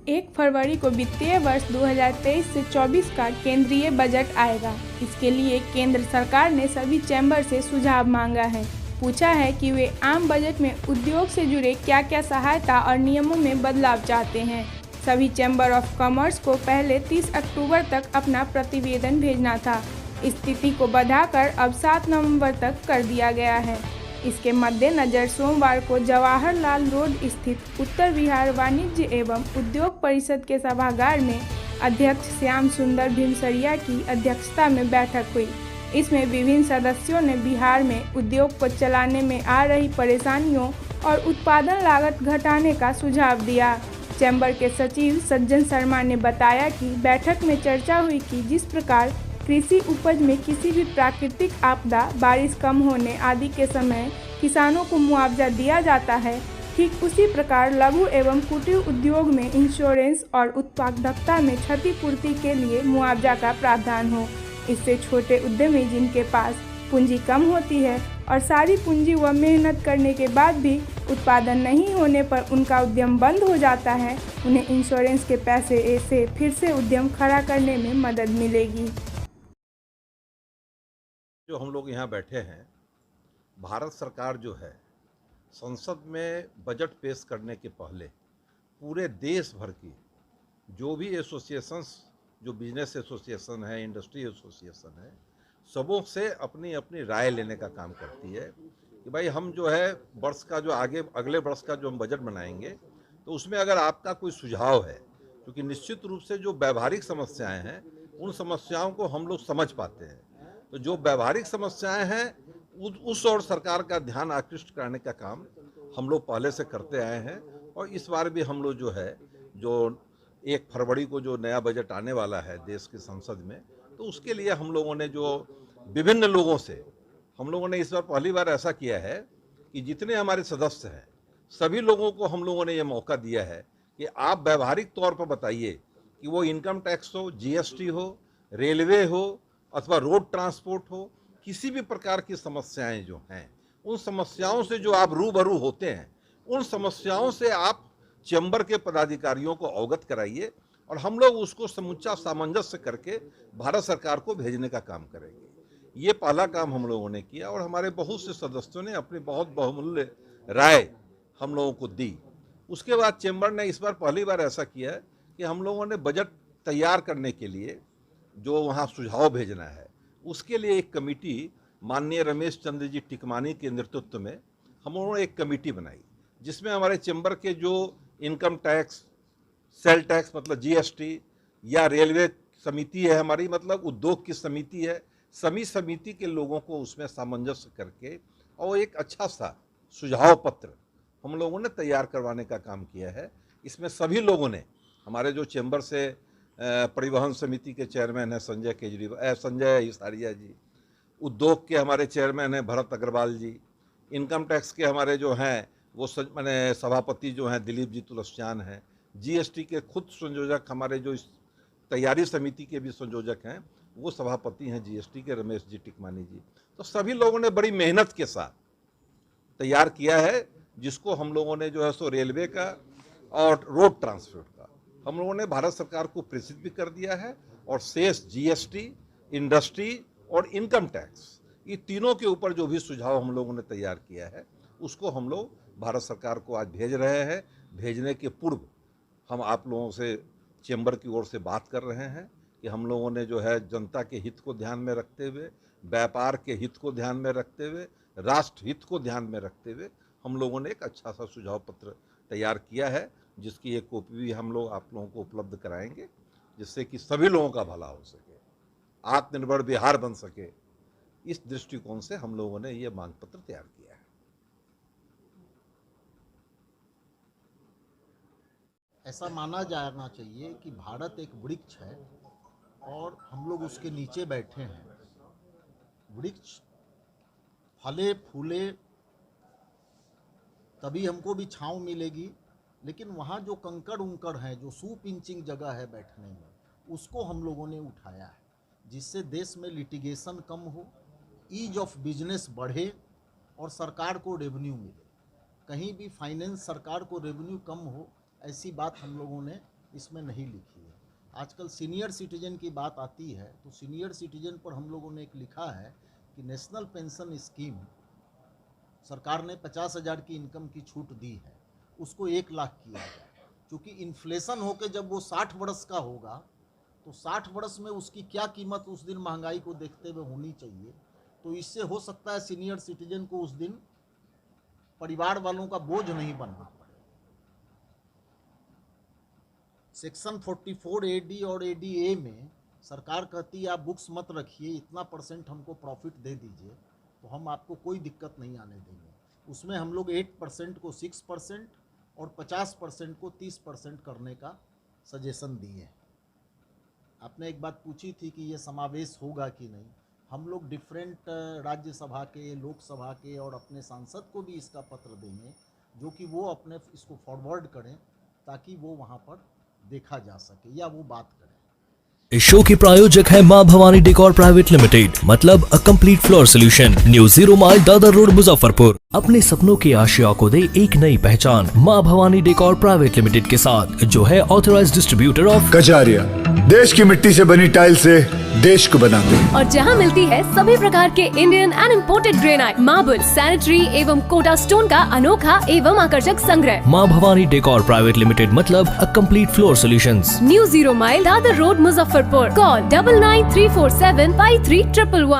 1 फरवरी को वित्तीय वर्ष 2023 से 24 का केंद्रीय बजट आएगा। इसके लिए केंद्र सरकार ने सभी चैम्बर से सुझाव मांगा है। पूछा है कि वे आम बजट में उद्योग से जुड़े क्या क्या सहायता और नियमों में बदलाव चाहते हैं। सभी चैम्बर ऑफ कॉमर्स को पहले 30 अक्टूबर तक अपना प्रतिवेदन भेजना था। स्थिति को बढ़ाकर अब 7 नवंबर तक कर दिया गया है। इसके मद्देनज़र सोमवार को जवाहरलाल रोड स्थित उत्तर बिहार वाणिज्य एवं उद्योग परिषद के सभागार में अध्यक्ष श्याम सुंदर भीमसरिया की अध्यक्षता में बैठक हुई। इसमें विभिन्न सदस्यों ने बिहार में उद्योग को चलाने में आ रही परेशानियों और उत्पादन लागत घटाने का सुझाव दिया। चैम्बर के सचिव सज्जन शर्मा ने बताया कि बैठक में चर्चा हुई कि जिस प्रकार कृषि उपज में किसी भी प्राकृतिक आपदा, बारिश कम होने आदि के समय किसानों को मुआवजा दिया जाता है, ठीक उसी प्रकार लघु एवं कुटीर उद्योग में इंश्योरेंस और उत्पादकता में क्षतिपूर्ति के लिए मुआवजा का प्रावधान हो। इससे छोटे उद्यमी जिनके पास पूंजी कम होती है और सारी पूंजी व मेहनत करने के बाद भी उत्पादन नहीं होने पर उनका उद्यम बंद हो जाता है, उन्हें इंश्योरेंस के पैसे से फिर से उद्यम खड़ा करने में मदद मिलेगी। जो हम लोग यहाँ बैठे हैं, भारत सरकार जो है संसद में बजट पेश करने के पहले पूरे देश भर की जो भी एसोसिएशंस, जो बिजनेस एसोसिएशन है, इंडस्ट्री एसोसिएशन है, सबों से अपनी अपनी राय लेने का काम करती है कि भाई हम जो है वर्ष का जो अगले वर्ष का जो हम बजट बनाएंगे तो उसमें अगर आपका कोई सुझाव है, क्योंकि निश्चित रूप से जो व्यावहारिक समस्याएं हैं उन समस्याओं को हम लोग समझ पाते हैं, तो जो व्यावहारिक समस्याएं हैं उस और सरकार का ध्यान आकृष्ट करने का काम हम लोग पहले से करते आए हैं। और इस बार भी हम लोग जो है जो 1 फरवरी को जो नया बजट आने वाला है देश की संसद में, तो उसके लिए हम लोगों ने जो विभिन्न लोगों से हम लोगों ने इस बार पहली बार ऐसा किया है कि जितने हमारे सदस्य हैं सभी लोगों को हम लोगों ने ये मौका दिया है कि आप व्यावहारिक तौर पर बताइए कि वो इनकम टैक्स हो, जीएसटी हो, रेलवे हो अथवा रोड ट्रांसपोर्ट हो, किसी भी प्रकार की समस्याएं जो हैं उन समस्याओं से जो आप रूबरू होते हैं उन समस्याओं से आप चैम्बर के पदाधिकारियों को अवगत कराइए और हम लोग उसको समूचा सामंजस्य करके भारत सरकार को भेजने का काम करेंगे। ये पहला काम हम लोगों ने किया और हमारे बहुत से सदस्यों ने अपनी बहुत बहुमूल्य राय हम लोगों को दी। उसके बाद चैम्बर ने इस बार पहली बार ऐसा किया है कि हम लोगों ने बजट तैयार करने के लिए जो वहाँ सुझाव भेजना है उसके लिए एक कमेटी माननीय रमेश चंद्र जी टिकमानी के नेतृत्व में हम लोगों ने एक कमेटी बनाई, जिसमें हमारे चैम्बर के जो इनकम टैक्स, सेल टैक्स मतलब जीएसटी या रेलवे समिति है हमारी, मतलब उद्योग की समिति है, सभी समिति के लोगों को उसमें सामंजस्य करके और एक अच्छा सा सुझाव पत्र हम लोगों ने तैयार करवाने का काम किया है। इसमें सभी लोगों ने, हमारे जो चैम्बर से परिवहन समिति के चेयरमैन हैं संजय हिसारिया जी, उद्योग के हमारे चेयरमैन हैं भरत अग्रवाल जी, इनकम टैक्स के हमारे जो हैं वो मैंने सभापति जो हैं दिलीप जी तुलसियान हैं, जीएसटी के खुद संयोजक हमारे जो इस तैयारी समिति के भी संयोजक हैं वो सभापति हैं जीएसटी के रमेश जी टिकमानी जी। तो सभी लोगों ने बड़ी मेहनत के साथ तैयार किया है, जिसको हम लोगों ने जो है सो रेलवे का और रोड ट्रांसपोर्ट का हम लोगों ने भारत सरकार को प्रेषित भी कर दिया है और शेष जीएसटी, इंडस्ट्री और इनकम टैक्स, ये तीनों के ऊपर जो भी सुझाव हम लोगों ने तैयार किया है उसको हम लोग भारत सरकार को आज भेज रहे हैं। भेजने के पूर्व हम आप लोगों से चैम्बर की ओर से बात कर रहे हैं कि हम लोगों ने जो है जनता के हित को ध्यान में रखते हुए, व्यापार के हित को ध्यान में रखते हुए, राष्ट्र हित को ध्यान में रखते हुए हम लोगों ने एक अच्छा सा सुझाव पत्र तैयार किया है, जिसकी एक कॉपी भी हम लोग आप लोगों को उपलब्ध कराएंगे, जिससे कि सभी लोगों का भला हो सके, आत्मनिर्भर बिहार बन सके। इस दृष्टिकोण से हम लोगों ने ये मांग पत्र तैयार किया है। ऐसा माना जाना चाहिए कि भारत एक वृक्ष है और हम लोग उसके नीचे बैठे हैं। वृक्ष फले फूले तभी हमको भी छांव मिलेगी, लेकिन वहाँ जो कंकड़ उंकड़ हैं, जो सू पिंचिंग जगह है बैठने में, उसको हम लोगों ने उठाया है, जिससे देश में लिटिगेशन कम हो, ईज ऑफ बिजनेस बढ़े और सरकार को रेवेन्यू मिले। कहीं भी फाइनेंस सरकार को रेवेन्यू कम हो, ऐसी बात हम लोगों ने इसमें नहीं लिखी है। आजकल सीनियर सिटीजन की बात आती है तो सीनियर सिटीजन पर हम लोगों ने एक लिखा है कि नेशनल पेंशन स्कीम सरकार ने 50,000 की इनकम की छूट दी है, उसको 1 लाख किया जाए। क्योंकि इन्फ्लेशन होकर जब वो 60 वर्ष का होगा तो 60 वर्ष में उसकी क्या कीमत उस दिन महंगाई को देखते हुए होनी चाहिए। तो इससे हो सकता है सीनियर सिटीजन को उस दिन परिवार वालों का बोझ नहीं बनना पड़े। सेक्शन 44 AD और ADA में सरकार कहती है आप बुक्स मत रखिए, इतना % हमको प्रॉफिट दे दीजिए तो हम आपको कोई दिक्कत नहीं आने देंगे। उसमें हम लोग 8% को 6% और 50% को 30% करने का सजेशन दिए। आपने एक बात पूछी थी कि ये समावेश होगा कि नहीं। हम लोग डिफरेंट राज्यसभा के, लोकसभा के और अपने सांसद को भी इसका पत्र देंगे जो कि वो अपने इसको फॉरवर्ड करें ताकि वो वहाँ पर देखा जा सके या वो बात करें। इस शो के प्रायोजक है मां भवानी डेकोर प्राइवेट लिमिटेड, मतलब a complete floor solution, new 0 mile Dadar road Muzaffarpur. अपने सपनों की आशिया को दे एक नई पहचान मां भवानी डेकोर प्राइवेट लिमिटेड के साथ, जो है ऑथराइज्ड डिस्ट्रीब्यूटर ऑफ कजारिया। देश की मिट्टी से बनी टाइल से देश को बनाते हैं। और जहां मिलती है सभी प्रकार के Indian and imported granite, marble, sanitary एवं कोटा स्टोन का अनोखा एवं आकर्षक संग्रह। मां भवानी डेकोर प्राइवेट लिमिटेड, मतलब a complete floor solutions, new 0 mile Dadar road Muzaffarpur. Call 9934753111।